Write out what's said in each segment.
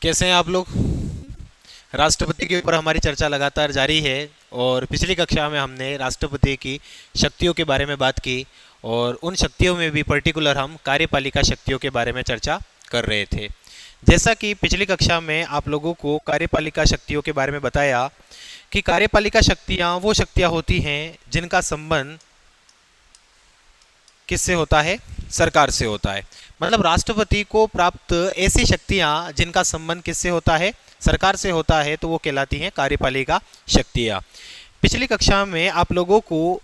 कैसे हैं आप लोग। राष्ट्रपति के ऊपर हमारी चर्चा लगातार जारी है और पिछली कक्षा में हमने राष्ट्रपति की शक्तियों के बारे में बात की और उन शक्तियों में भी पर्टिकुलर हम कार्यपालिका शक्तियों के बारे में चर्चा कर रहे थे। जैसा कि पिछली कक्षा में आप लोगों को कार्यपालिका शक्तियों के बारे में बताया कि कार्यपालिका शक्तियाँ वो शक्तियाँ होती हैं जिनका संबंध किससे होता है, सरकार से होता है। मतलब राष्ट्रपति को प्राप्त ऐसी शक्तियां जिनका संबंध किससे होता है, सरकार से होता है, तो वो कहलाती हैं कार्यपालिका शक्तियां। पिछली कक्षा में आप लोगों को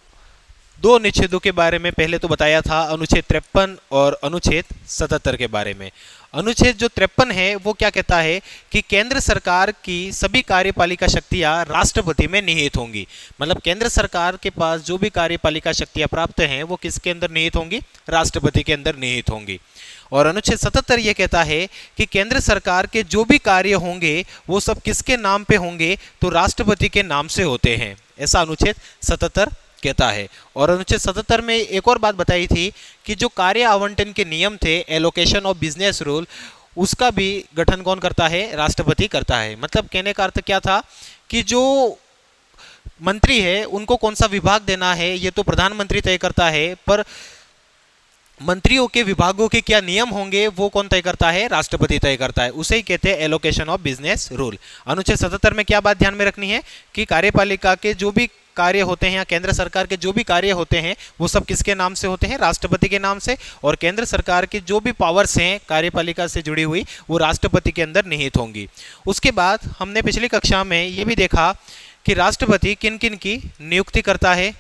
दो अनुच्छेदों के बारे में पहले तो बताया था, अनुच्छेद 53 और अनुच्छेद 77 के बारे में। अनुच्छेद जो 53 है वो क्या कहता है कि केंद्र सरकार की सभी कार्यपालिका शक्तियां राष्ट्रपति में निहित होंगी। मतलब केंद्र सरकार के पास जो भी कार्यपालिका शक्तियां प्राप्त हैं वो किसके अंदर निहित होंगी, राष्ट्रपति के अंदर निहित होंगी। और अनुच्छेद 77 ये कहता है कि केंद्र सरकार के जो भी कार्य होंगे वो सब किसके नाम पे होंगे, तो राष्ट्रपति के नाम से होते हैं। ऐसा अनुच्छेद 77 कहता है। और अनुच्छेद 77 में एक और बात बताई थी कि जो कार्य आवंटन के नियम थे, एलोकेशन ऑफ बिजनेस रूल, उसका भी गठन कौन करता है, राष्ट्रपति करता है। मतलब कहने का अर्थ क्या था कि जो मंत्री है उनको कौन सा विभाग देना है ये तो प्रधानमंत्री तय करता है, पर मंत्रियों के विभागों के क्या नियम होंगे वो कौन तय करता है, राष्ट्रपति तय करता है। उसे ही कहते हैं एलोकेशन ऑफ बिजनेस रूल। अनुच्छेद 77 में क्या बात ध्यान में रखनी है कि कार्यपालिका के जो भी कार्य होते हैं या केंद्र सरकार के जो भी कार्य होते हैं वो सब किसके नाम से होते हैं, राष्ट्रपति के नाम से। और केंद्र सरकार की जो भी पावर्स हैं कार्यपालिका से जुड़ी हुई वो राष्ट्रपति के अंदर निहित होंगी। उसके बाद हमने पिछली कक्षा में ये भी देखा कि राष्ट्रपति किन किन की नियुक्ति करता है।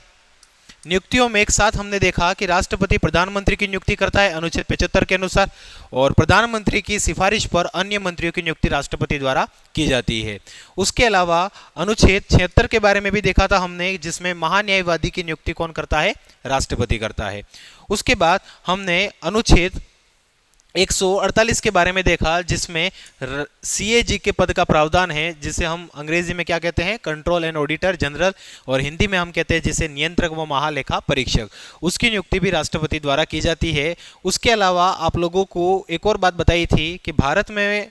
नियुक्तियों में एक साथ हमने देखा कि राष्ट्रपति प्रधानमंत्री की नियुक्ति करता है अनुच्छेद 75 के अनुसार, और प्रधानमंत्री की सिफारिश पर अन्य मंत्रियों की नियुक्ति राष्ट्रपति द्वारा की जाती है। उसके अलावा अनुच्छेद 76 के बारे में भी देखा था हमने, जिसमें महान्यायवादी की नियुक्ति कौन करता है, राष्ट्रपति करता है। उसके बाद हमने अनुच्छेद 148 के बारे में देखा जिसमें सीएजी के पद का प्रावधान है, जिसे हम अंग्रेजी में क्या कहते हैं, कंट्रोल एंड ऑडिटर जनरल, और हिंदी में हम कहते हैं जिसे नियंत्रक व महालेखा परीक्षक। उसकी नियुक्ति भी राष्ट्रपति द्वारा की जाती है। उसके अलावा आप लोगों को एक और बात बताई थी कि भारत में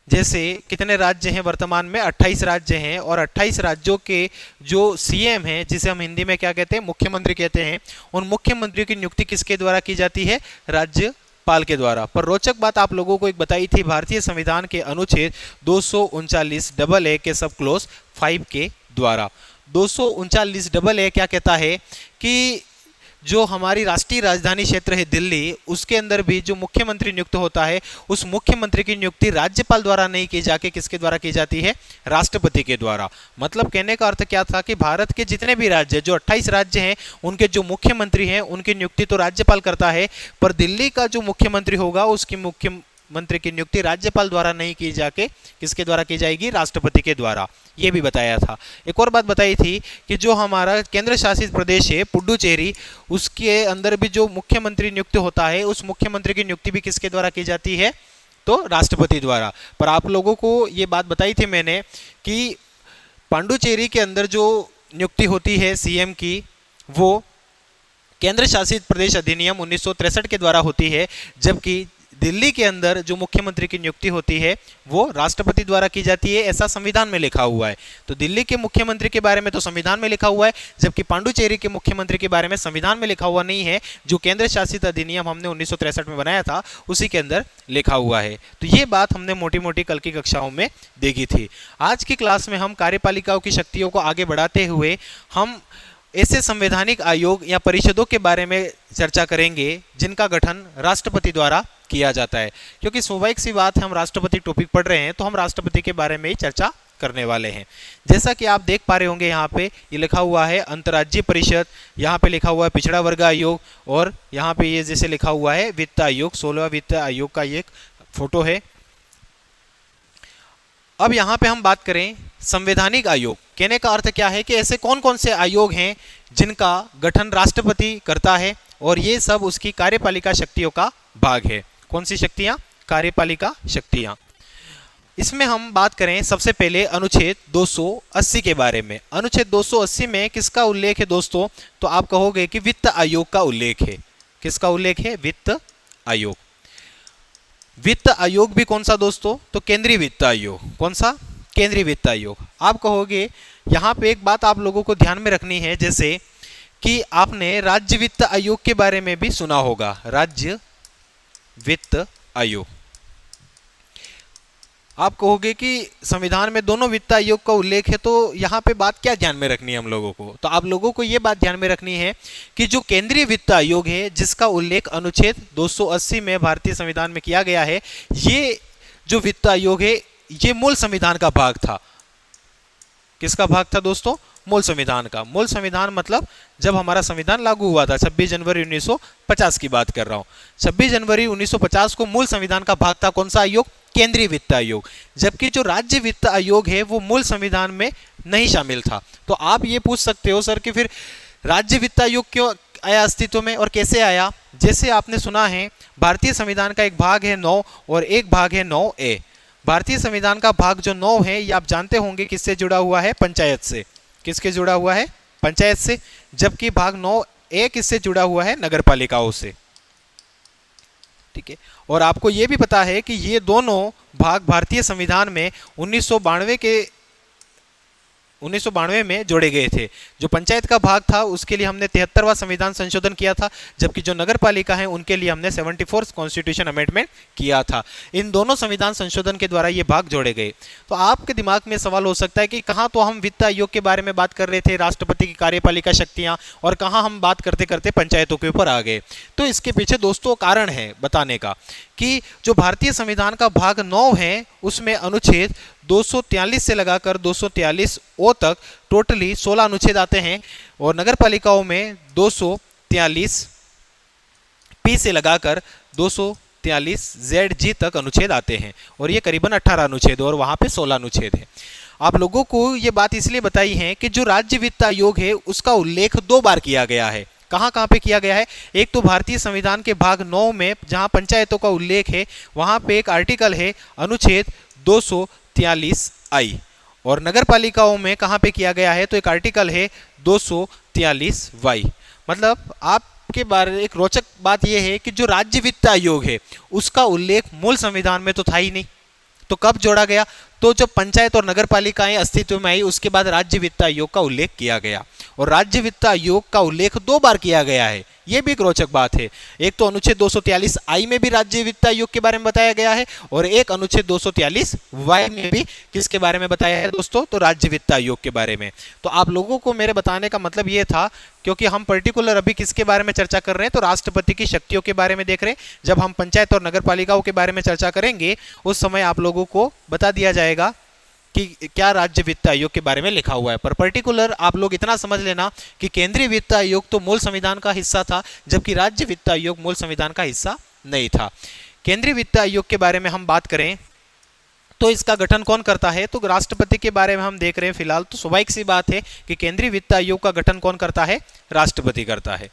जैसे कितने राज्य हैं, वर्तमान में 28 राज्य हैं, और 28 राज्यों के जो सीएम हैं, जिसे हम हिंदी में क्या कहते हैं, मुख्यमंत्री कहते हैं, उन मुख्यमंत्रियों की नियुक्ति किसके द्वारा की जाती है, राज्यपाल के द्वारा। पर रोचक बात आप लोगों को एक बताई थी, भारतीय संविधान के अनुच्छेद 239 डबल ए के सब क्लोज 5 के द्वारा। 239 डबल ए क्या कहता है कि जो हमारी राष्ट्रीय राजधानी क्षेत्र है दिल्ली, उसके अंदर भी जो मुख्यमंत्री नियुक्त होता है उस मुख्यमंत्री की नियुक्ति राज्यपाल द्वारा नहीं की जाके किसके द्वारा की जाती है, राष्ट्रपति के द्वारा। मतलब कहने का अर्थ क्या था कि भारत के जितने भी राज्य, जो 28 राज्य हैं, उनके जो मुख्यमंत्री हैं उनकी नियुक्ति तो राज्यपाल करता है, पर दिल्ली का जो मुख्यमंत्री होगा उसकी मुख्यमंत्री की नियुक्ति राज्यपाल द्वारा नहीं की जाके किसके द्वारा की जाएगी, राष्ट्रपति के द्वारा। ये भी बताया था। एक और बात बताई थी कि जो हमारा केंद्र शासित प्रदेश है पुडुचेरी, उसके अंदर भी जो मुख्यमंत्री नियुक्त होता है उस मुख्यमंत्री की नियुक्ति भी किसके द्वारा की जाती है, तो राष्ट्रपति द्वारा। पर आप लोगों को ये बात बताई थी मैंने कि पांडुचेरी के अंदर जो नियुक्ति होती है सीएम की, वो केंद्र शासित प्रदेश अधिनियम 1963 के द्वारा होती है, जबकि दिल्ली के अंदर जो मुख्यमंत्री की नियुक्ति होती है वो राष्ट्रपति द्वारा की जाती है। ऐसा संविधान में लिखा हुआ है। तो दिल्ली के मुख्यमंत्री के बारे में तो संविधान में लिखा हुआ है, जबकि पांडुचेरी के मुख्यमंत्री के बारे में संविधान में लिखा हुआ नहीं है। जो केंद्र शासित अधिनियम हमने 1963 में बनाया था उसी के अंदर लिखा हुआ है। तो ये बात हमने मोटी मोटी कल की कक्षाओं में देखी थी। आज की क्लास में हम कार्यपालिकाओं की शक्तियों को आगे बढ़ाते हुए हम ऐसे संवैधानिक आयोग या परिषदों के बारे में चर्चा करेंगे जिनका गठन राष्ट्रपति द्वारा किया जाता है। क्योंकि स्वाभाविक सी बात है, हम राष्ट्रपति टॉपिक पढ़ रहे हैं तो हम राष्ट्रपति के बारे में ही चर्चा करने वाले हैं। जैसा कि आप देख पा रहे होंगे यहाँ पे ये लिखा हुआ है अंतर्राज्यीय परिषद, यहाँ पे लिखा हुआ है पिछड़ा वर्ग आयोग, और यहाँ पे ये जैसे लिखा हुआ है वित्त आयोग, 16वां वित्त आयोग का ये फोटो है। अब यहाँ पे हम बात करें संवैधानिक आयोग। कहने का अर्थ क्या है कि ऐसे कौन कौन से आयोग हैं जिनका गठन राष्ट्रपति करता है, और ये सब उसकी कार्यपालिका शक्तियों का भाग है। कौन सी शक्तियां, कार्यपालिका शक्तियां। इसमें हम बात करें सबसे पहले अनुच्छेद 280 के बारे में। अनुच्छेद 280 में किसका उल्लेख है दोस्तों, तो आप कहोगे कि वित्त आयोग का उल्लेख है। किसका उल्लेख है, वित्त आयोग। वित्त आयोग भी कौन सा दोस्तों? तो केंद्रीय वित्त आयोग। कौन सा? केंद्रीय वित्त आयोग। आप कहोगे यहाँ पे एक बात आप लोगों को ध्यान में रखनी है, जैसे कि आपने राज्य वित्त आयोग के बारे में भी सुना होगा। राज्य वित्त आयोग, आप कहोगे कि संविधान में दोनों वित्त आयोग का उल्लेख है, तो यहाँ पे बात क्या ध्यान में रखनी है हम लोगों को? तो आप लोगों को ये बात ध्यान में रखनी है कि जो केंद्रीय वित्त आयोग है, जिसका उल्लेख अनुच्छेद 280 में भारतीय संविधान में किया गया है, ये जो वित्त आयोग है ये मूल संविधान का भाग था। किसका भाग था दोस्तों? मूल संविधान का। मूल संविधान मतलब जब हमारा संविधान लागू हुआ था, 26 जनवरी 1950 की बात कर रहा हूं। 26 जनवरी 1950 को मूल संविधान का भाग था कौन सा आयोग? केंद्रीय वित्त आयोग। जबकि जो राज्य वित्त आयोग है वो मूल संविधान में नहीं शामिल था। तो आप ये पूछ सकते हो सर कि फिर राज्य वित्त आयोग क्यों आया अस्तित्व में और कैसे आया? जैसे आपने सुना है भारतीय संविधान का एक भाग है 9 और एक भाग है 9A। भारतीय संविधान का भाग जो 9 है ये आप जानते होंगे किससे जुड़ा हुआ है? पंचायत से। किसके जुड़ा हुआ है? पंचायत से। जबकि भाग 9A किससे जुड़ा हुआ है? नगर पालिकाओं से। ठीक है। और आपको ये भी पता है कि ये दोनों भाग भारतीय संविधान में 1992 में जोड़े गए थे। जो पंचायत का भाग था उसके लिए हमने 73वां संविधान संशोधन किया था, जबकि जो नगर पालिका है उनके लिए हमने 74th कॉन्स्टिट्यूशन अमेंडमेंट किया था। इन दोनों संविधान संशोधन के द्वारा ये भाग जोड़े गए। तो आपके दिमाग में सवाल हो सकता है कि कहाँ तो हम वित्त आयोग के बारे में बात कर रहे थे, राष्ट्रपति की कार्यपालिका शक्तियाँ, और कहाँ हम बात करते करते पंचायतों के ऊपर आ गए। तो इसके पीछे दोस्तों कारण है बताने का कि जो भारतीय संविधान का भाग 9 है उसमें अनुच्छेद 243 से लगाकर 243 तक टोटली 16 अनुच्छेद आते हैं, और नगर पालिकाओं में 243 पी से लगाकर 243 ZG तक अनुच्छेद आते हैं, और ये करीबन 18 अनुच्छेद और वहाँ पे 16 अनुच्छेद है। आप लोगों को ये बात इसलिए बताई है कि जो राज्य वित्त आयोग है उसका उल्लेख 2 बार किया गया है। कहाँ कहाँ पे किया गया है? एक तो भारतीय संविधान के भाग 9 में जहाँ पंचायतों का उल्लेख है वहाँ पे एक आर्टिकल है अनुच्छेद 243I, और नगर पालिकाओं में कहाँ पे किया गया है? तो एक आर्टिकल है 243Y। मतलब आपके बारे एक रोचक बात यह है कि जो राज्य वित्त आयोग है उसका उल्लेख मूल संविधान में तो था ही नहीं, तो कब जोड़ा गया? तो जब पंचायत और नगर पालिकाएं अस्तित्व में आई उसके बाद राज्य वित्त आयोग का उल्लेख किया गया, और राज्य वित्त आयोग का उल्लेख 2 बार किया गया है। यह भी एक रोचक बात है। एक तो अनुच्छेद 243I में भी राज्य वित्त आयोग के बारे में बताया गया है, और एक अनुच्छेद 243Y में भी किसके बारे में बताया है दोस्तों? तो राज्य वित्त आयोग के बारे में। तो आप लोगों को मेरे बताने का मतलब ये था, क्योंकि हम पर्टिकुलर अभी किसके बारे में चर्चा कर रहे हैं? तो राष्ट्रपति की शक्तियों के बारे में देख रहे हैं। जब हम पंचायत और नगर पालिकाओं के बारे में चर्चा करेंगे उस समय आप लोगों को बता दिया जाएगा कि क्या राज्य वित्त आयोग के बारे में लिखा हुआ है। पर पर्टिकुलर आप लोग इतना समझ लेना कि केंद्रीय वित्त आयोग तो मूल संविधान का हिस्सा था, जबकि राज्य वित्त आयोग मूल संविधान का हिस्सा नहीं था। केंद्रीय वित्त आयोग के बारे में हम बात करें तो इसका गठन कौन करता है? तो राष्ट्रपति के बारे में हम देख रहे हैं फिलहाल। तो स्वाभाविक सी बात है कि केंद्रीय वित्त आयोग का गठन कौन करता है? राष्ट्रपति करता है।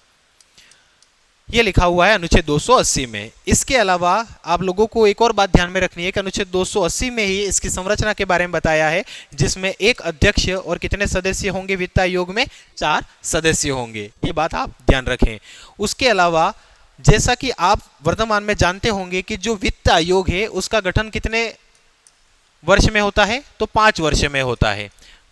ये लिखा हुआ है अनुच्छेद 280 में। इसके अलावा आप लोगों को एक और बात ध्यान में रखनी है कि अनुच्छेद 280 में ही इसकी संरचना के बारे में बताया है, जिसमें एक अध्यक्ष और कितने सदस्य होंगे वित्त आयोग में? 4 सदस्य होंगे। ये बात आप ध्यान रखें। उसके अलावा जैसा कि आप वर्तमान में जानते होंगे कि जो वित्त आयोग है उसका गठन कितने वर्ष में होता है? तो 5 वर्ष में होता है।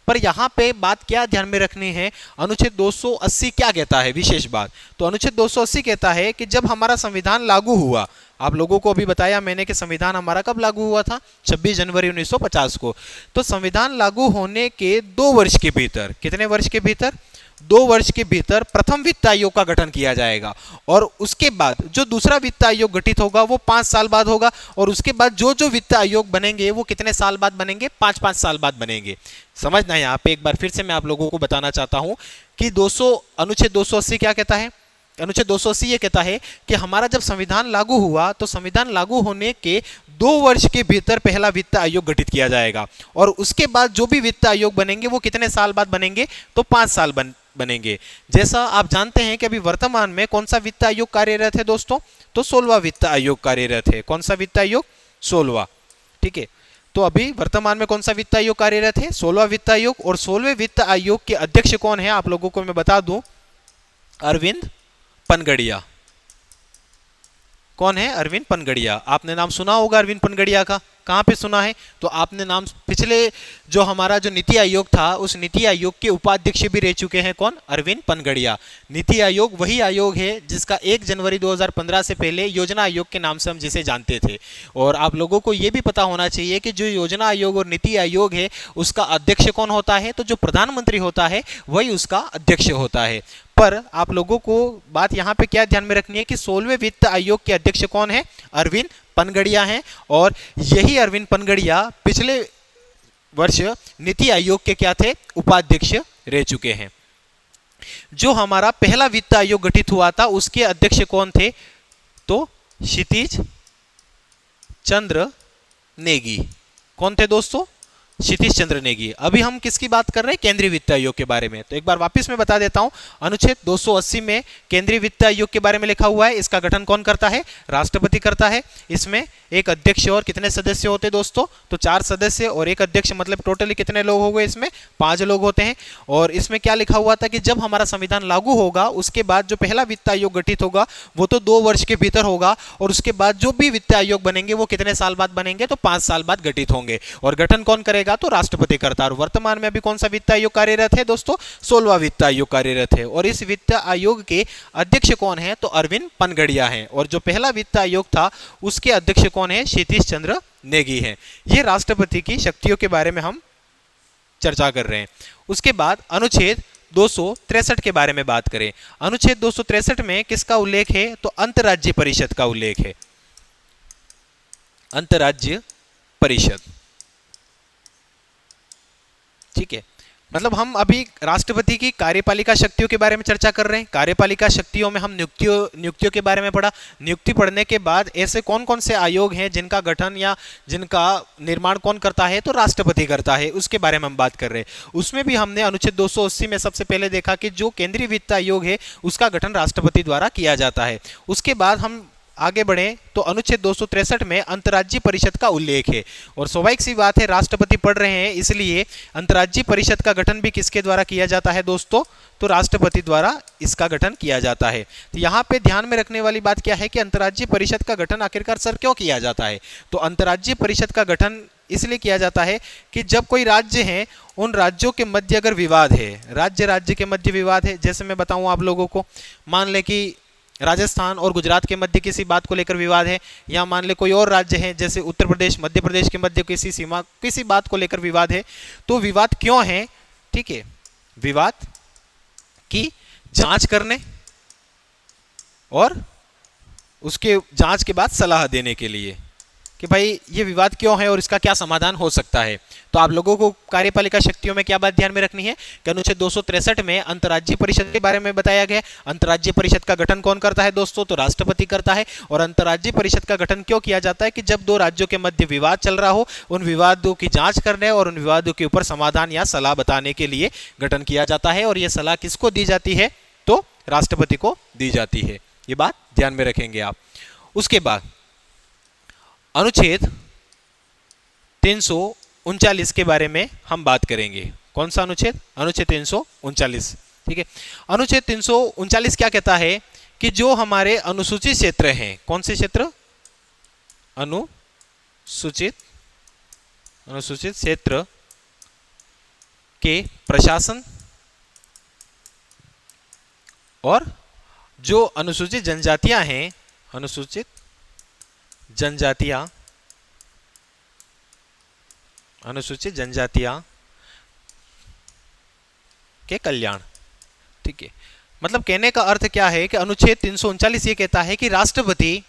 पर यहाँ पे बात क्या ध्यान में रखनी है? अनुच्छेद 280 क्या कहता है? विशेष बात, तो अनुच्छेद 280 कहता है कि जब हमारा संविधान लागू हुआ, आप लोगों को अभी बताया मैंने कि संविधान हमारा कब लागू हुआ था? 26 जनवरी 1950 को। तो संविधान लागू होने के 2 वर्ष के भीतर, कितने वर्ष के भीतर? 2 वर्ष के भीतर प्रथम वित्त आयोग का गठन किया जाएगा, और उसके बाद जो दूसरा वित्त आयोग गठित होगा वो 5 साल बाद होगा, और उसके बाद जो जो वित्त आयोग बनेंगे वो कितने साल बाद बनेंगे? 5-5 साल बाद बनेंगे। समझना है यहाँ पे एक बार फिर से मैं आप लोगों को बताना चाहता हूँ कि अनुच्छेद 280 क्या कहता है? अनुच्छेद 280 ये कहता है कि हमारा जब संविधान लागू हुआ तो संविधान लागू होने के 2 वर्ष के भीतर पहला वित्त आयोग गठित किया जाएगा, और उसके बाद जो भी वित्त आयोग बनेंगे वो कितने साल बाद बनेंगे? तो 5 साल बनेंगे। जैसा आप जानते हैं कि अभी वर्तमान में कौन सा वित्त आयोग कार्यरत है दोस्तों? तो 16वां वित्त आयोग कार्यरत है। कौन सा वित्त आयोग? 16वां। ठीक है। तो अभी वर्तमान में कौन सा वित्त आयोग कार्यरत है? 16वां वित्त आयोग। और 16वें वित्त आयोग के अध्यक्ष कौन है? आप लोगों को मैं बता दूं, अरविंद पनगड़िया। कौन है? अरविंद पनगड़िया। आपने नाम सुना होगा अरविंद पनगड़िया का, कहाँ पे सुना है? तो आपने नाम पिछले जो हमारा जो नीति आयोग था उस नीति आयोग के उपाध्यक्ष भी रह चुके हैं, कौन? अरविंद पनगड़िया। नीति आयोग वही आयोग है जिसका 1 जनवरी 2015 से पहले योजना आयोग के नाम से हम जिसे जानते थे। और आप लोगों को ये भी पता होना चाहिए कि जो योजना आयोग और नीति आयोग है उसका अध्यक्ष कौन होता है? तो जो प्रधानमंत्री होता है वही उसका अध्यक्ष होता है। पर आप लोगों को बात यहाँ पे क्या ध्यान में रखनी है कि 16वें वित्त आयोग के अध्यक्ष कौन है? अरविंद पनगड़िया हैं। और यही अरविंद पनगड़िया पिछले वर्ष नीति आयोग के क्या थे? उपाध्यक्ष रह चुके हैं। जो हमारा पहला वित्त आयोग गठित हुआ था उसके अध्यक्ष कौन थे? तो क्षितिज चंद्र नेगी। कौन थे दोस्तों? क्षितिज चंद्र नेगी। अभी हम किसकी बात कर रहे हैं? केंद्रीय वित्त आयोग के बारे में। तो एक बार वापस मैं बता देता हूं, अनुच्छेद 280 में केंद्रीय वित्त आयोग के बारे में लिखा हुआ है। इसका गठन कौन करता है? राष्ट्रपति करता है। इसमें एक अध्यक्ष और कितने सदस्य होते हैं दोस्तों? तो 4 सदस्य और एक अध्यक्ष, मतलब टोटली कितने लोग हो गए? इसमें 5 लोग होते हैं। और इसमें क्या लिखा हुआ था कि जब हमारा संविधान लागू होगा उसके बाद जो पहला वित्त आयोग गठित होगा वो तो 2 वर्ष के भीतर होगा, और उसके बाद जो भी वित्त आयोग बनेंगे वो कितने साल बाद बनेंगे? तो 5 साल बाद गठित होंगे। और गठन कौन करेगा? तो राष्ट्रपति करता है। और वर्तमान में अभी कौन सा वित्त आयोग कार्यरत है दोस्तों? 16वां वित्त आयोग कार्यरत है। और इस वित्त आयोग के अध्यक्ष कौन है? तो अरविंद पनगड़िया हैं। और जो पहला वित्त आयोग था उसके अध्यक्ष कौन है? क्षितिज चंद्र नेगी हैं। ये राष्ट्रपति की शक्तियों के बारे में हम चर्चा कर रहे हैं। उसके बाद अनुच्छेद 263 के बारे में बात करें। अनुच्छेद 263 में किसका उल्लेख है? तो अंतर्राज्यीय परिषद का उल्लेख है। अंतर्राज्यीय परिषद, ठीक है। मतलब हम अभी राष्ट्रपति की कार्यपालिका शक्तियों के बारे में चर्चा कर रहे हैं। कार्यपालिका शक्तियों में हम नियुक्तियों के बारे में पढ़ा। नियुक्ति पढ़ने के बाद ऐसे कौन कौन से आयोग हैं जिनका गठन या जिनका निर्माण कौन करता है? तो राष्ट्रपति करता है। उसके बारे में हम बात कर रहे हैं। उसमें भी हमने अनुच्छेद 280 में सबसे पहले देखा कि जो केंद्रीय वित्त आयोग है उसका गठन राष्ट्रपति द्वारा किया जाता है। उसके बाद हम आगे बढ़े तो अनुच्छेद 263 में अंतर्राज्यीय परिषद का उल्लेख है। और स्वाभाविक सी बात है, राष्ट्रपति पढ़ रहे हैं इसलिए अंतर्राज्यीय परिषद का गठन भी किसके द्वारा किया जाता है दोस्तों? तो राष्ट्रपति द्वारा इसका गठन किया जाता है। तो यहाँ पे ध्यान में रखने वाली बात क्या है कि अंतर्राज्यीय परिषद का गठन आखिरकार सर क्यों किया जाता है? तो अंतर्राज्यीय परिषद का गठन इसलिए किया जाता है कि जब कोई राज्य है उन राज्यों के मध्य अगर विवाद है, राज्य के मध्य विवाद है, जैसे मैं बताऊं आप लोगों को, मान ले कि राजस्थान और गुजरात के मध्य किसी बात को लेकर विवाद है, या मान ले कोई और राज्य है जैसे उत्तर प्रदेश मध्य प्रदेश के मध्य किसी बात को लेकर विवाद है, तो विवाद क्यों है? ठीक है, विवाद की जांच करने और उसके जांच के बाद सलाह देने के लिए कि भाई ये विवाद क्यों है और इसका क्या समाधान हो सकता है। तो आप लोगों को कार्यपालिका शक्तियों में क्या बात ध्यान में रखनी है कि अनुच्छेद 263 में अंतर्राज्यीय परिषद के बारे में बताया गया। अंतर्राज्यीय परिषद का गठन कौन करता है दोस्तों? तो राष्ट्रपति करता है। और अंतर्राज्यीय परिषद का गठन क्यों किया जाता है? कि जब 2 राज्यों के मध्य विवाद चल रहा हो, उन विवादों की जांच करने और उन विवादों के ऊपर समाधान या सलाह बताने के लिए गठन किया जाता है। और यह सलाह किसको दी जाती है? तो राष्ट्रपति को दी जाती है। ये बात ध्यान में रखेंगे आप। उसके बाद अनुच्छेद 339 के बारे में हम बात करेंगे। कौन सा अनुच्छेद? अनुच्छेद 339, ठीक है। अनुच्छेद 339 क्या कहता है कि जो हमारे अनुसूचित क्षेत्र हैं, कौन से क्षेत्र? अनुसूचित क्षेत्र के प्रशासन और जो अनुसूचित जनजातियां हैं, अनुसूचित जनजातियां के कल्याण, ठीक है। मतलब कहने का अर्थ क्या है कि अनुच्छेद 339 ये कहता है कि राष्ट्रपति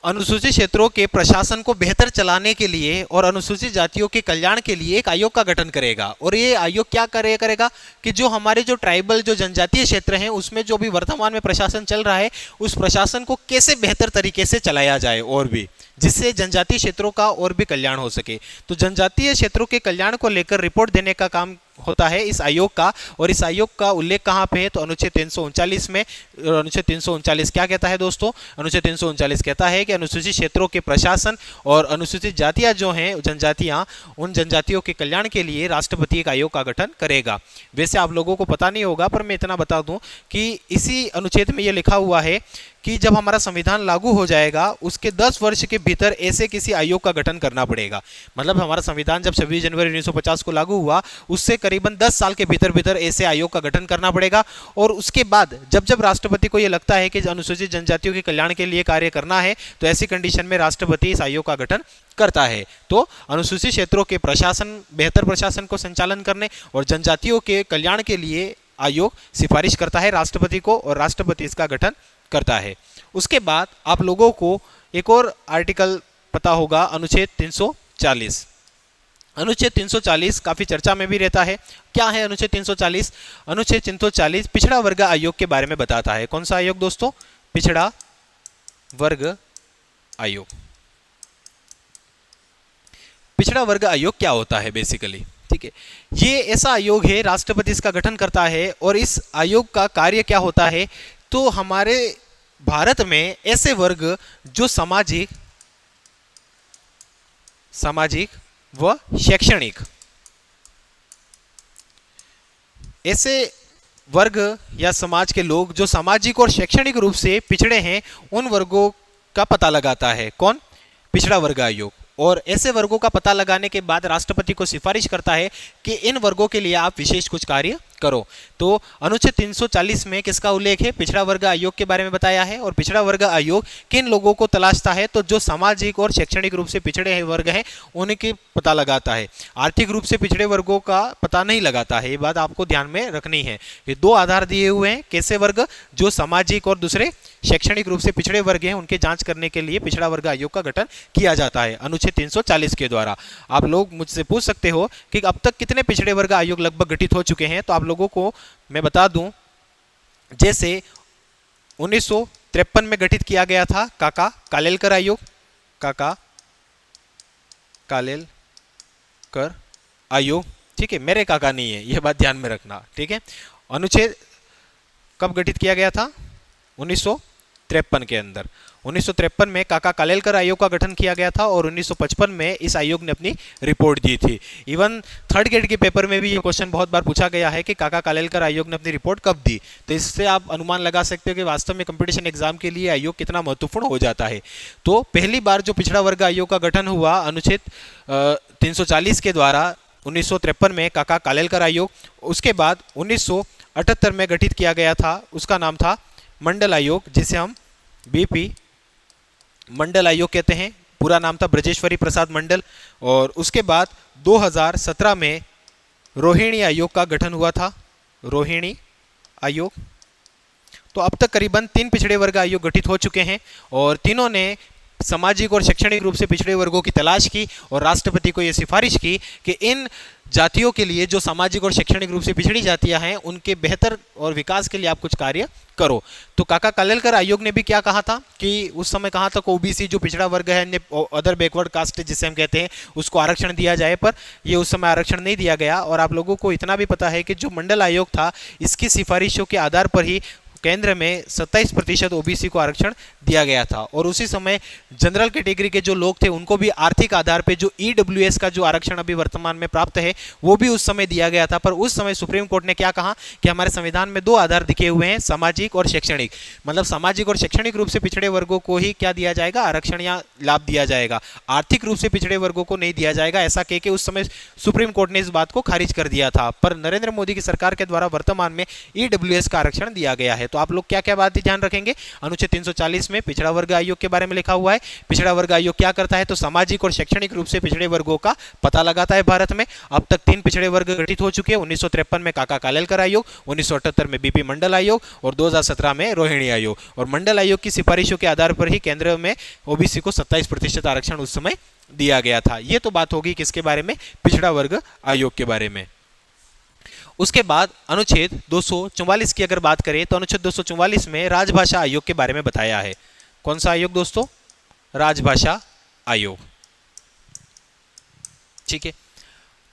अनुसूचित क्षेत्रों के प्रशासन को बेहतर चलाने के लिए और अनुसूचित जातियों के कल्याण के लिए एक आयोग का गठन करेगा। और ये आयोग क्या करेगा कि जो हमारे जो ट्राइबल जो जनजातीय क्षेत्र हैं उसमें जो भी वर्तमान में प्रशासन चल रहा है उस प्रशासन को कैसे बेहतर तरीके से चलाया जाए, और भी जिससे जनजातीय क्षेत्रों का और भी कल्याण हो सके। तो जनजातीय क्षेत्रों के कल्याण को लेकर रिपोर्ट देने का काम होता है इस आयोग का। और इस आयोग का उल्लेख कहाँ पे है, तो अनुच्छेद 339 में। अनुच्छेद 339 क्या कहता है दोस्तों? अनुच्छेद 339 कहता है कि अनुसूचित क्षेत्रों के प्रशासन और अनुसूचित जातियां जो हैं जनजातियां, उन जनजातियों के कल्याण के लिए राष्ट्रपति एक आयोग का गठन करेगा। वैसे आप लोगों को पता नहीं होगा, पर मैं इतना बता दूं कि इसी अनुच्छेद में यह लिखा हुआ है कि जब हमारा संविधान लागू हो जाएगा उसके 10 वर्ष के भीतर ऐसे किसी आयोग का गठन करना पड़ेगा। मतलब हमारा संविधान जब 26 जनवरी 1950 को लागू हुआ, उससे करीबन 10 साल के भीतर भीतर ऐसे आयोग का गठन करना पड़ेगा। और उसके बाद जब जब राष्ट्रपति को यह लगता है कि अनुसूचित जनजातियों के कल्याण के लिए कार्य करना है, तो ऐसी कंडीशन में राष्ट्रपति इस आयोग का गठन करता है। तो अनुसूचित क्षेत्रों के प्रशासन, बेहतर प्रशासन को संचालन करने और जनजातियों के कल्याण के लिए आयोग सिफारिश करता है राष्ट्रपति को, और राष्ट्रपति इसका गठन करता है। उसके बाद आप लोगों को एक और आर्टिकल पता होगा, अनुच्छेद 340। अनुच्छेद 340 काफी चर्चा में भी रहता है। क्या है अनुच्छेद 340? अनुच्छेद 340 पिछड़ा वर्ग आयोग के बारे में बताता है। कौन सा आयोग दोस्तों? पिछड़ा वर्ग आयोग। पिछड़ा वर्ग आयोग क्या होता है बेसिकली? ठीक है, ये ऐसा आयोग है, राष्ट्रपति इसका गठन करता है। और इस आयोग का कार्य क्या होता है, तो हमारे भारत में ऐसे वर्ग जो सामाजिक व शैक्षणिक, ऐसे वर्ग या समाज के लोग जो सामाजिक और शैक्षणिक रूप से पिछड़े हैं, उन वर्गों का पता लगाता है। कौन? पिछड़ा वर्ग आयोग। और ऐसे वर्गों का पता लगाने के बाद राष्ट्रपति को सिफारिश करता है कि इन वर्गों के लिए आप विशेष कुछ कार्य करो। तो अनुच्छेद 340 में किसका उल्लेख है? पिछड़ा वर्ग आयोग के बारे में बताया है। और पिछड़ा वर्ग आयोग किन लोगों को तलाशता है? तो जो सामाजिक और शैक्षणिक रूप से पिछड़े हैं वर्ग हैं, उनके पता लगाता है। आर्थिक रूप से पिछड़े वर्गों का पता नहीं लगाता है। ये बात आपको ध्यान में रखनी है। ये दो आधार दिए हुए हैं, कैसे वर्ग? जो सामाजिक और दूसरे शैक्षणिक रूप से पिछड़े वर्ग हैं, उनके जांच करने के लिए पिछड़ा वर्ग आयोग का गठन किया जाता है अनुच्छेद 340 के द्वारा। आप लोग मुझसे पूछ सकते हो कि अब तक कितने पिछड़े वर्ग आयोग लगभग गठित हो चुके हैं। तो आप लोगों को मैं बता दूं, जैसे 1953 में गठित किया गया था काका कालेलकर आयोग। काका कालेलकर आयोग, ठीक है, मेरे काका नहीं है, यह बात ध्यान में रखना, ठीक है। अनुच्छेद कब गठित किया गया था? 1953 के अंदर। 1953 में काका कालेलकर आयोग का गठन किया गया था और 1955 में इस आयोग ने अपनी रिपोर्ट दी थी। इवन थर्ड ग्रेड के पेपर में भी ये क्वेश्चन बहुत बार पूछा गया है कि काका कालेलकर आयोग ने अपनी रिपोर्ट कब दी। तो इससे आप अनुमान लगा सकते हो कि वास्तव में कंपटीशन एग्जाम के लिए आयोग कितना महत्वपूर्ण हो जाता है। तो पहली बार जो पिछड़ा वर्ग आयोग का गठन हुआ अनुच्छेद 340 के द्वारा 1953 में काका कालेलकर आयोग। उसके बाद 1978 में गठित किया गया था, उसका नाम था मंडल आयोग, जिसे हम बीपी मंडल आयोग कहते हैं। पूरा नाम था ब्रजेश्वरी प्रसाद मंडल। और उसके बाद 2017 में रोहिणी आयोग का गठन हुआ था, रोहिणी आयोग। तो अब तक करीबन 3 पिछड़े वर्ग आयोग गठित हो चुके हैं और तीनों ने सामाजिक और शैक्षणिक रूप से पिछड़े वर्गों की तलाश की और राष्ट्रपति को यह सिफारिश की कि इन जातियों के लिए, जो सामाजिक और शैक्षणिक रूप से पिछड़ी जातियां हैं, उनके बेहतर और विकास के लिए आप कुछ कार्य करो। तो काका कालेलकर आयोग ने भी क्या कहा था कि उस समय कहा था ओबीसी जो पिछड़ा वर्ग है, अदर बैकवर्ड कास्ट जिसे हम कहते हैं, उसको आरक्षण दिया जाए, पर ये उस समय आरक्षण नहीं दिया गया। और आप लोगों को इतना भी पता है कि जो मंडल आयोग था, इसकी सिफारिशों के आधार पर ही केंद्र में 27% ओबीसी को आरक्षण दिया गया था। और उसी समय जनरल कैटेगरी के जो लोग थे उनको भी आर्थिक आधार पे जो ईडब्ल्यूएस का जो आरक्षण अभी वर्तमान में प्राप्त है वो भी उस समय दिया गया था। पर उस समय सुप्रीम कोर्ट ने क्या कहा कि हमारे संविधान में 2 आधार दिखे हुए हैं, सामाजिक और शैक्षणिक। मतलब सामाजिक और शैक्षणिक रूप से पिछड़े वर्गों को ही क्या दिया जाएगा? आरक्षण या लाभ दिया जाएगा, आर्थिक रूप से पिछड़े वर्गों को नहीं दिया जाएगा। ऐसा कह के उस समय सुप्रीम कोर्ट ने इस बात को खारिज कर दिया था। पर नरेंद्र मोदी की सरकार के द्वारा वर्तमान में ईडब्ल्यूएस का आरक्षण दिया गया है। तो आप लोग क्या क्या बात ध्यान रखेंगे? अनुच्छेद 340 में पिछड़ा वर्ग आयोग के बारे में लिखा हुआ है। पिछड़ा वर्ग आयोग क्या करता है? तो सामाजिक और शैक्षणिक रूप से पिछड़े वर्गों का पता लगाता है भारत में। अब तक 3 पिछड़े वर्ग गठित हो चुके हैं, 1953 में काका कालेलकर आयोग, 1978 में बीपी मंडल आयोग और 2017 में रोहिणी आयोग। और मंडल आयोग की सिफारिशों के आधार पर ही केंद्र में ओबीसी को 27% आरक्षण उस समय दिया गया था। यह तो बात होगी किसके बारे में? पिछड़ा वर्ग आयोग के बारे में। उसके बाद अनुच्छेद 244 की अगर बात करें तो अनुच्छेद 244 में राजभाषा आयोग के बारे में बताया है। कौन सा आयोग दोस्तों? राजभाषा आयोग। ठीक है,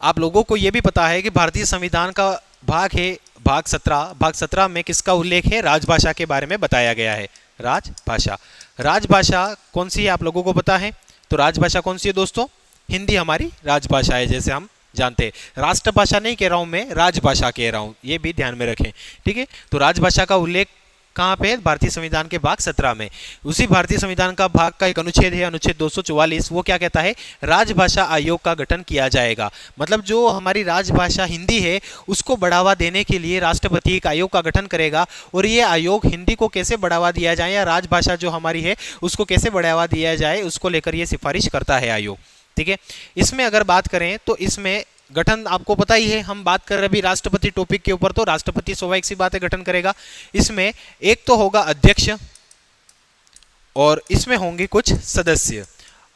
आप लोगों को यह भी पता है कि भारतीय संविधान का भाग है भाग 17। भाग 17 में किसका उल्लेख है? राजभाषा के बारे में बताया गया है। राजभाषा, राजभाषा कौन सी है आप लोगों को पता है? तो राजभाषा कौन सी है दोस्तों? हिंदी हमारी राजभाषा है, जैसे हम जानते हैं। राष्ट्रभाषा नहीं कह रहा हूं मैं, राजभाषा कह रहा हूं, ये भी ध्यान में रखें। ठीक है, तो राजभाषा का उल्लेख कहाँ पे है? भारतीय संविधान के भाग 17 में। उसी भारतीय संविधान का भाग का एक अनुच्छेद है, अनुच्छेद 244। वो क्या कहता है? राजभाषा आयोग का गठन किया जाएगा। मतलब जो हमारी राजभाषा हिंदी है उसको बढ़ावा देने के लिए राष्ट्रपति एक आयोग का गठन करेगा, और ये आयोग हिंदी को कैसे बढ़ावा दिया जाए या राजभाषा जो हमारी है उसको कैसे बढ़ावा दिया जाए उसको लेकर ये सिफारिश करता है आयोग। ठीक है, इसमें अगर बात करें तो इसमें गठन आपको पता ही है, हम बात कर रहे हैं अभी राष्ट्रपति टॉपिक के ऊपर, तो राष्ट्रपति स्वाभाविक सी बात है गठन करेगा। इसमें एक तो होगा अध्यक्ष और इसमें होंगे कुछ सदस्य।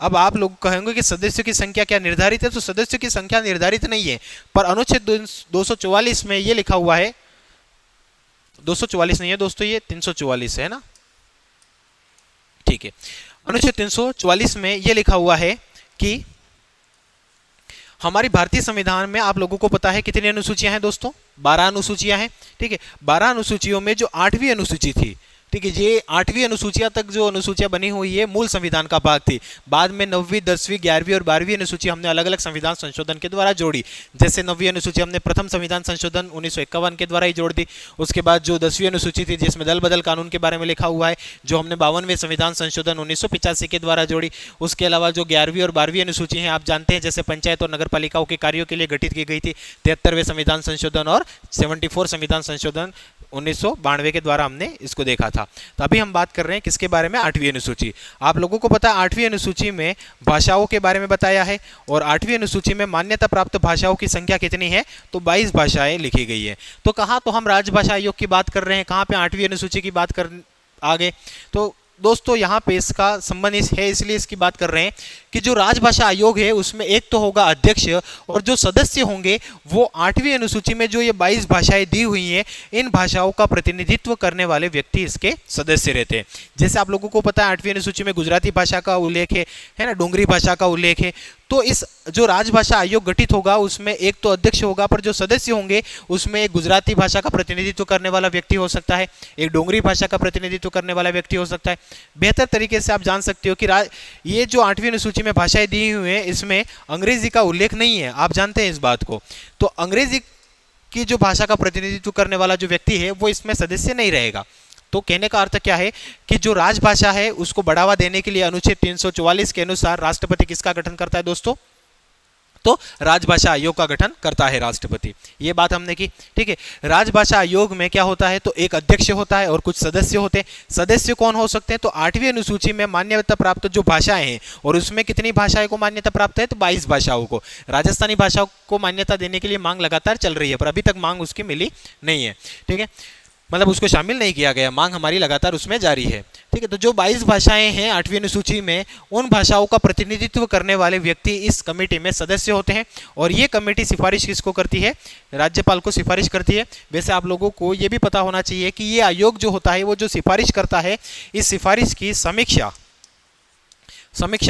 अब आप लोग कहेंगे कि सदस्यों की संख्या क्या निर्धारित है? तो सदस्यों की संख्या निर्धारित नहीं है, पर अनुच्छेद 244 में ये लिखा हुआ है, 244 नहीं है दोस्तों, ये 344 है ना। ठीक है, अनुच्छेद 344 में ये लिखा हुआ है कि हमारी भारतीय संविधान में आप लोगों को पता है कितनी अनुसूचियां हैं दोस्तों? 12 अनुसूचियां हैं। ठीक है, 12 अनुसूचियों में जो 8वीं अनुसूची थी, ठीक है, ये 8वीं अनुसूचियां तक जो अनुसूचियां बनी हुई है मूल संविधान का भाग थी। बाद में 9वीं, 10वीं, 11वीं और 12वीं अनुसूची हमने अलग अलग संविधान संशोधन के द्वारा जोड़ी। जैसे 9वीं अनुसूची हमने प्रथम संविधान संशोधन 1951 के द्वारा ही जोड़ दी। उसके बाद जो 10वीं अनुसूची थी जिसमें दल बदल कानून के बारे में लिखा हुआ है, जो हमने 52वें संविधान संशोधन 1985 के द्वारा जोड़ी। उसके अलावा जो 11वीं और 12वीं अनुसूची है आप जानते हैं, जैसे पंचायत और नगर पालिकाओं के कार्यों के लिए गठित की गई थी, 73वें संविधान संशोधन और 74 संविधान संशोधन 1992 के द्वारा हमने इसको देखा था। तो अभी हम बात कर रहे हैं किसके बारे में? 8वीं अनुसूची। आप लोगों को पता है 8वीं अनुसूची में भाषाओं के बारे में बताया है, और 8वीं अनुसूची में मान्यता प्राप्त भाषाओं की संख्या कितनी है? तो 22 भाषाएं लिखी गई है। तो कहाँ तो हम राजभाषा आयोग की बात कर रहे हैं, कहाँ पे 8वीं अनुसूची की बात कर आगे। तो दोस्तों यहाँ पे इसका संबंध है, इसलिए इसकी बात कर रहे हैं कि जो राजभाषा आयोग है उसमें एक तो होगा अध्यक्ष, और जो सदस्य होंगे वो 8वीं अनुसूची में जो ये 22 भाषाएं दी हुई हैं इन भाषाओं का प्रतिनिधित्व करने वाले व्यक्ति इसके सदस्य रहते हैं। जैसे आप लोगों को पता है 8वीं अनुसूची में गुजराती भाषा का उल्लेख है ना, डोंगरी भाषा का उल्लेख है। तो इस जो राजभाषा आयोग गठित होगा उसमें एक तो अध्यक्ष होगा, पर जो सदस्य होंगे उसमें एक गुजराती भाषा का प्रतिनिधित्व करने वाला व्यक्ति हो सकता है, एक डोंगरी भाषा का प्रतिनिधित्व करने वाला व्यक्ति हो सकता है। बेहतर तरीके से आप जान सकते हो कि ये जो 8वीं अनुसूची में भाषाएं दी हुई हैं इसमें अंग्रेजी का उल्लेख नहीं है, आप जानते हैं इस बात को। तो अंग्रेजी की जो भाषा का प्रतिनिधित्व करने वाला जो व्यक्ति है वो इसमें सदस्य नहीं रहेगा। तो कहने का अर्थ क्या है कि जो राजभाषा है उसको बढ़ावा देने के लिए अनुच्छेद 344 के अनुसार राष्ट्रपति किसका गठन करता है दोस्तों? तो राजभाषा आयोग का गठन करता है राष्ट्रपति। ये बात हमने की। ठीक है, राजभाषा आयोग में क्या होता है? तो एक अध्यक्ष होता है और कुछ सदस्य होते हैं। सदस्य कौन हो सकते हैं? तो 8वीं अनुसूची में मान्यता प्राप्त जो भाषाएं हैं, और उसमें कितनी भाषाएं को मान्यता प्राप्त है? तो 22 भाषाओं को। राजस्थानी भाषाओं को मान्यता देने के लिए मांग लगातार चल रही है, पर अभी तक मांग उसकी मिली नहीं है। ठीक है, मतलब उसको शामिल नहीं किया गया, मांग हमारी लगातार उसमें जारी है। ठीक है, तो जो 22 भाषाएं हैं 8वीं अनुसूची में, उन भाषाओं का प्रतिनिधित्व करने वाले व्यक्ति इस कमेटी में सदस्य होते हैं, और ये कमेटी सिफारिश किसको करती है? राज्यपाल को सिफारिश करती है। वैसे आप लोगों को ये भी पता होना चाहिए कि ये आयोग जो होता है वो जो सिफारिश करता है, इस सिफारिश की समीक्षा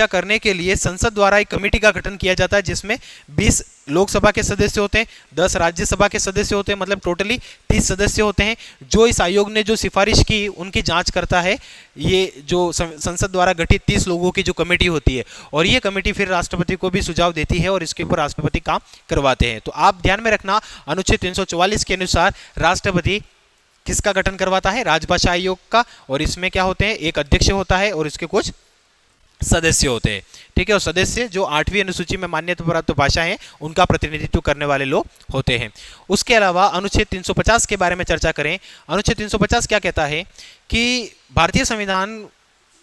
करने के लिए संसद द्वारा एक कमेटी का गठन किया जाता है, जिसमें 20 लोकसभा के सदस्य होते हैं, 10 राज्यसभा के सदस्य होते हैं, मतलब टोटली 30 सदस्य होते हैं, जो इस आयोग ने जो सिफारिश की उनकी जांच करता है। ये जो संसद द्वारा गठित 30 लोगों की जो कमेटी होती है, और ये कमेटी फिर राष्ट्रपति को भी सुझाव देती है और इसके ऊपर राष्ट्रपति काम करवाते हैं। तो आप ध्यान में रखना, अनुच्छेद 344 के अनुसार राष्ट्रपति किसका गठन करवाता है? राजभाषा आयोग का। और इसमें क्या होते हैं? एक अध्यक्ष होता है और इसके कुछ सदस्य होते हैं। ठीक है, और सदस्य जो 8वीं अनुसूची में मान्यता प्राप्त भाषा है उनका प्रतिनिधित्व करने वाले लोग होते हैं। उसके अलावा अनुच्छेद 350 के बारे में चर्चा करें। अनुच्छेद 350 क्या कहता है कि भारतीय संविधान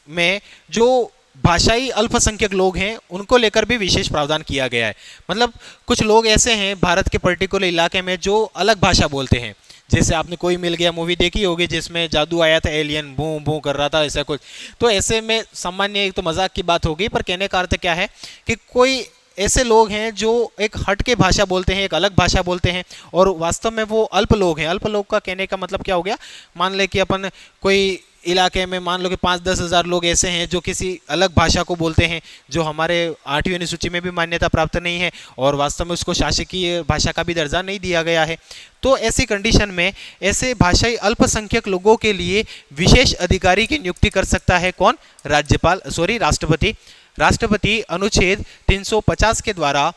में जो भाषाई अल्पसंख्यक लोग हैं उनको लेकर भी विशेष प्रावधान किया गया है। मतलब कुछ लोग ऐसे हैं भारत के पर्टिकुलर इलाके में जो अलग भाषा बोलते हैं। जैसे आपने कोई मिल गया मूवी देखी होगी जिसमें जादू आया था, एलियन भू भू कर रहा था, ऐसा कुछ। तो ऐसे में सामान्य एक तो मजाक की बात होगी, पर कहने का अर्थ क्या है कि कोई ऐसे लोग हैं जो एक हट के भाषा बोलते हैं, एक अलग भाषा बोलते हैं, और वास्तव में वो अल्प लोग हैं। अल्प लोग का कहने का मतलब क्या हो गया? मान ले कि अपन कोई इलाके में मान लो कि 5-10 हज़ार लोग ऐसे हैं जो किसी अलग भाषा को बोलते हैं, जो हमारे 8वीं अनुसूची में भी मान्यता प्राप्त नहीं है और वास्तव में उसको शासकीय भाषा का भी दर्जा नहीं दिया गया है। तो ऐसी कंडीशन में ऐसे भाषाई अल्पसंख्यक लोगों के लिए विशेष अधिकारी की नियुक्ति कर सकता है कौन? राष्ट्रपति। राष्ट्रपति अनुच्छेद 350 के द्वारा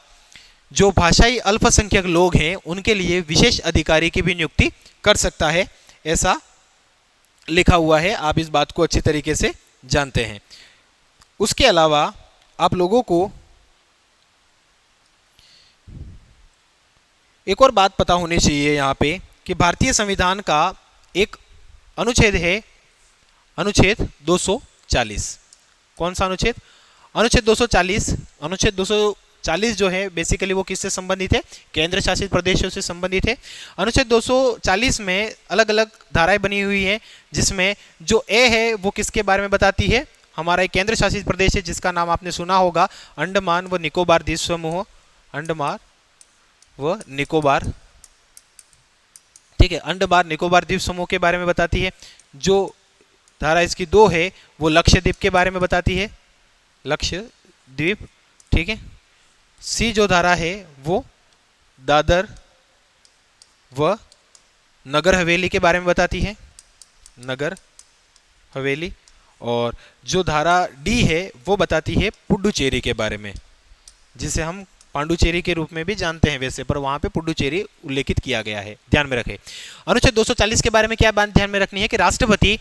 जो भाषाई अल्पसंख्यक लोग हैं उनके लिए विशेष अधिकारी की भी नियुक्ति कर सकता है, ऐसा लिखा हुआ है। आप इस बात को अच्छी तरीके से जानते हैं। उसके अलावा आप लोगों को एक और बात पता होनी चाहिए यहाँ पे कि भारतीय संविधान का एक अनुच्छेद है, अनुच्छेद 240। कौन सा अनुच्छेद? अनुच्छेद 240। अनुच्छेद 240 जो है बेसिकली वो किससे संबंधित है? केंद्र शासित प्रदेशों से संबंधित है। अनुच्छेद 240 में अलग अलग धाराएं बनी हुई हैं, जिसमें जो ए है वो किसके बारे में बताती है? हमारा एक केंद्र शासित प्रदेश है जिसका नाम आपने सुना होगा, अंडमान व निकोबार द्वीप समूह। अंडमान व निकोबार, ठीक है, अंडमान निकोबार द्वीप समूह के बारे में बताती है। जो धारा इसकी 2 है वो लक्षद्वीप के बारे में बताती है, लक्षद्वीप, ठीक है। सी जो धारा है वो दादर व नगर हवेली के बारे में बताती है, नगर हवेली। और जो धारा डी है वो बताती है पुडुचेरी के बारे में, जिसे हम पांडुचेरी के रूप में भी जानते हैं वैसे, पर वहां पे पुडुचेरी उल्लेखित किया गया है, ध्यान में रखें। अनुच्छेद 240 के बारे में क्या बात ध्यान में रखनी है कि राष्ट्रपति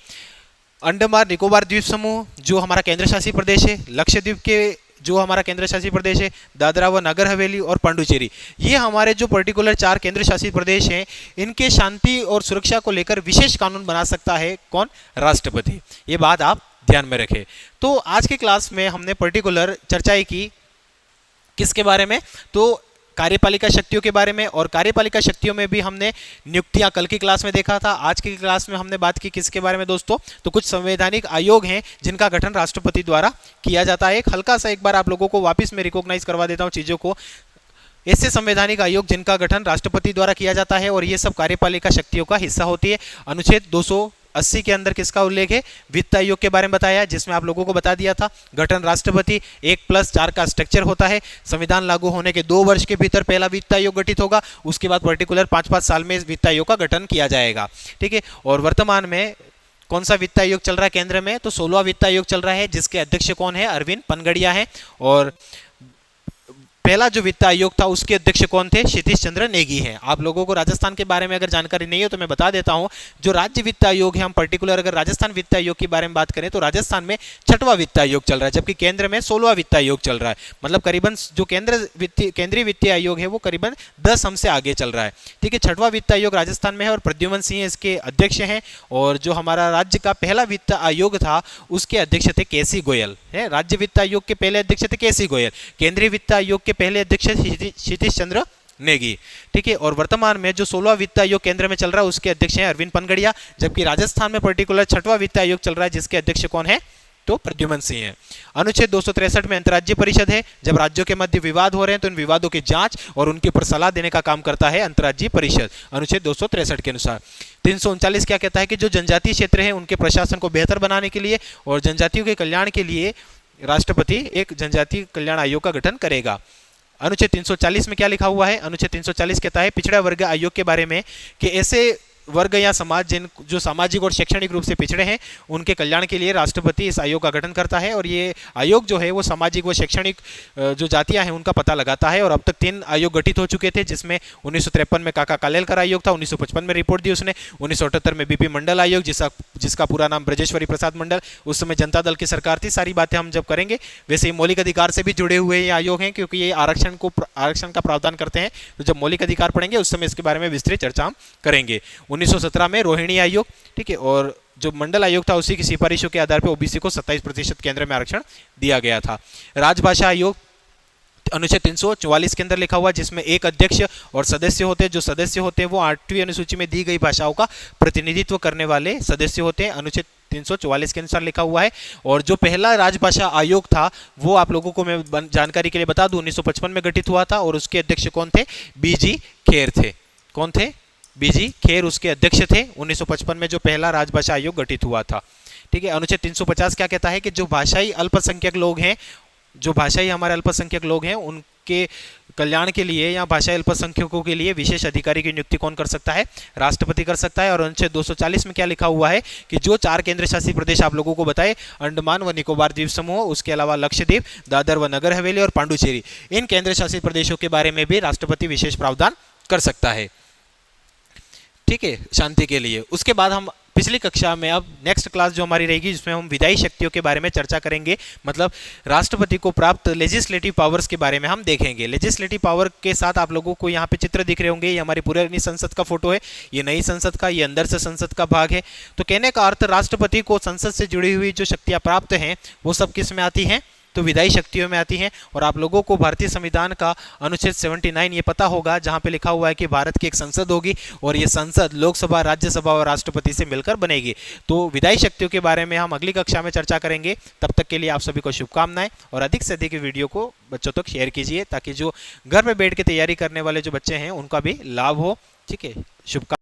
अंडमान निकोबार द्वीप समूह जो हमारा केंद्र शासित प्रदेश है, लक्षद्वीप के जो हमारा केंद्र शासित प्रदेश है, दादरा व नगर हवेली और पांडुचेरी, ये हमारे जो पर्टिकुलर 4 केंद्र शासित प्रदेश हैं, इनके शांति और सुरक्षा को लेकर विशेष कानून बना सकता है कौन? राष्ट्रपति। ये बात आप ध्यान में रखें। तो आज की क्लास में हमने पर्टिकुलर चर्चाएं की किसके बारे में? तो कार्यपालिका शक्तियों के बारे में, और कार्यपालिका शक्तियों में भी हमने नियुक्तियां कल की क्लास में देखा था। आज की क्लास में हमने बात की किसके बारे में दोस्तों? तो कुछ संवैधानिक आयोग हैं जिनका गठन राष्ट्रपति द्वारा किया जाता है। एक हल्का सा एक बार आप लोगों को वापस में रिकॉग्नाइज करवा देता हूं चीजों को। ऐसे संवैधानिक आयोग जिनका गठन राष्ट्रपति द्वारा किया जाता है और ये सब कार्यपालिका शक्तियों का हिस्सा होती है। अनुच्छेद 280 के अंदर किसका उल्लेख है? वित्त आयोग के बारे में बताया, जिसमें आप लोगों को बता दिया था गठन राष्ट्रपति 1+4 का स्ट्रक्चर होता है। संविधान लागू होने के 2 वर्ष के भीतर पहला वित्त आयोग गठित होगा, उसके बाद पर्टिकुलर 5-5 साल में वित्त आयोग का गठन किया जाएगा, ठीक है। और वर्तमान में कौन सा वित्त आयोग चल रहा है केंद्र में? तो 16वां वित्त आयोग चल रहा है, जिसके अध्यक्ष कौन है? अरविंद पनगड़िया है। और पहला जो वित्त आयोग था उसके अध्यक्ष कौन थे? क्षितिज चंद्र नेगी हैं। आप लोगों को राजस्थान के बारे में अगर जानकारी नहीं हो तो मैं बता देता हूं। जो राज्य वित्त आयोग है, हम पर्टिकुलर अगर राजस्थान वित्त आयोग के बारे में बात करें तो राजस्थान में 6वां वित्त आयोग चल रहा है, जबकि केंद्र में 16वां वित्त आयोग चल रहा है। मतलब करीबन जो केंद्रीय वित्तीय आयोग है वो करीबन 10 हमसे आगे चल रहा है, ठीक है। 6वां वित्त आयोग राजस्थान में है और प्रद्युमन सिंह इसके अध्यक्ष हैं। और जो हमारा राज्य का पहला वित्त आयोग था उसके अध्यक्ष थे केसी गोयल है। राज्य वित्त आयोग के पहले अध्यक्ष थे केसी गोयल, केंद्रीय वित्त आयोग के पहले अध्यक्ष क्षितिज चंद्र नेगी, ठीक है। और वर्तमान में जो 16वां वित्त आयोग केंद्र में चल रहा है उसके अध्यक्ष हैं अरविंद पनगड़िया, जबकि राजस्थान में पर्टिकुलर 6वां वित्त आयोग चल रहा है जिसके अध्यक्ष कौन है? तो प्रद्युमन सिंह है। अनुच्छेद 263 में अंतर्राज्यीय परिषद है। जब राज्यों के मध्य विवाद हो रहे हैं तो इन विवादों की जांच और उनके ऊपर सलाह देने का काम करता है अंतर्राज्यीय परिषद, अनुच्छेद 263 के अनुसार। 339 क्या कहता है कि जो जनजातीय क्षेत्र है उनके प्रशासन को बेहतर बनाने के लिए और जनजातियों के कल्याण के लिए राष्ट्रपति एक जनजातीय कल्याण आयोग का गठन करेगा। अनुच्छेद 340 में क्या लिखा हुआ है? अनुच्छेद 340 कहता है पिछड़ा वर्ग आयोग के बारे में कि ऐसे वर्ग या समाज जो सामाजिक और शैक्षणिक रूप से पिछड़े हैं उनके कल्याण के लिए राष्ट्रपति इस आयोग का गठन करता है। और ये आयोग जो है वो सामाजिक व शैक्षणिक जो जातियां हैं उनका पता लगाता है। और अब तक 3 आयोग गठित हो चुके थे, जिसमें 1953 में काका कालेलकर आयोग था, 1955 में रिपोर्ट दी उसने, 1978 में बीपी मंडल आयोग जिसका पूरा नाम ब्रजेश्वरी प्रसाद मंडल, उस समय जनता दल की सरकार थी। सारी बातें हम जब करेंगे, वैसे ही मौलिक अधिकार से भी जुड़े हुए ये आयोग हैं क्योंकि ये आरक्षण का प्रावधान करते हैं। तो जब मौलिक अधिकार पढ़ेंगे उस समय इसके बारे में विस्तृत चर्चा हम करेंगे। 1917 में रोहिणी आयोग, ठीक है। और जो मंडल आयोग था उसी की सिफारिशों के आधार पर ओबीसी को 27% केंद्र में आरक्षण दिया गया था। राजभाषा आयोग अनुच्छेद 344 के अंदर लिखा हुआ, जिसमें एक अध्यक्ष और सदस्य होते हैं। जो सदस्य होते हैं वो 8वीं अनुसूची में दी गई भाषाओं का प्रतिनिधित्व करने वाले सदस्य होते हैं, अनुच्छेद 344 के अनुसार लिखा हुआ है। और जो पहला राजभाषा आयोग था वो आप लोगों को मैं जानकारी के लिए बता दूं 1955 में गठित हुआ था और उसके अध्यक्ष कौन थे? बीजी खेर थे। कौन थे? बीजी खेर उसके अध्यक्ष थे 1955 में जो पहला राजभाषा आयोग गठित हुआ था। ठीक है। अनुच्छेद 350 क्या कहता है कि जो भाषाई अल्पसंख्यक लोग हैं, जो भाषाई हमारे अल्पसंख्यक लोग हैं, उनके कल्याण के लिए या भाषाई अल्पसंख्यकों के लिए विशेष अधिकारी की नियुक्ति कौन कर सकता है? राष्ट्रपति कर सकता है। और अनुच्छेद 240 में क्या लिखा हुआ है कि जो 4 केंद्र शासित प्रदेश आप लोगों को बताए, अंडमान व निकोबार द्वीप समूह, उसके अलावा लक्षद्वीप, दादर व नगर हवेली और पांडुचेरी, इन केंद्र शासित प्रदेशों के बारे में भी राष्ट्रपति विशेष प्रावधान कर सकता है, ठीक है, शांति के लिए। उसके बाद हम पिछली कक्षा में, अब नेक्स्ट क्लास जो हमारी रहेगी, जिसमें हम विधायी शक्तियों के बारे में चर्चा करेंगे, मतलब राष्ट्रपति को प्राप्त लेजिस्लेटिव पावर्स के बारे में हम देखेंगे। लेजिस्लेटिव पावर के साथ आप लोगों को यहाँ पे चित्र दिख रहे होंगे, ये हमारी पुरानी संसद का फोटो है, ये नई संसद का, ये अंदर से संसद का भाग है। तो कहने का अर्थ, राष्ट्रपति को संसद से जुड़ी हुई जो शक्तियाँ प्राप्त हैं वो सब किस में आती हैं? तो विधायी शक्तियों में आती हैं। और आप लोगों को भारतीय संविधान का अनुच्छेद 79 ये पता होगा, जहां पे लिखा हुआ है कि भारत की एक संसद होगी और ये संसद लोकसभा, राज्यसभा और राष्ट्रपति से मिलकर बनेगी। तो विधायी शक्तियों के बारे में हम अगली कक्षा में चर्चा करेंगे। तब तक के लिए आप सभी को शुभकामनाएं, और अधिक से अधिक वीडियो को बच्चों तक शेयर कीजिए, ताकि जो घर में बैठ के तैयारी करने वाले जो बच्चे हैं उनका भी लाभ हो, ठीक है। शुभकामनाएं।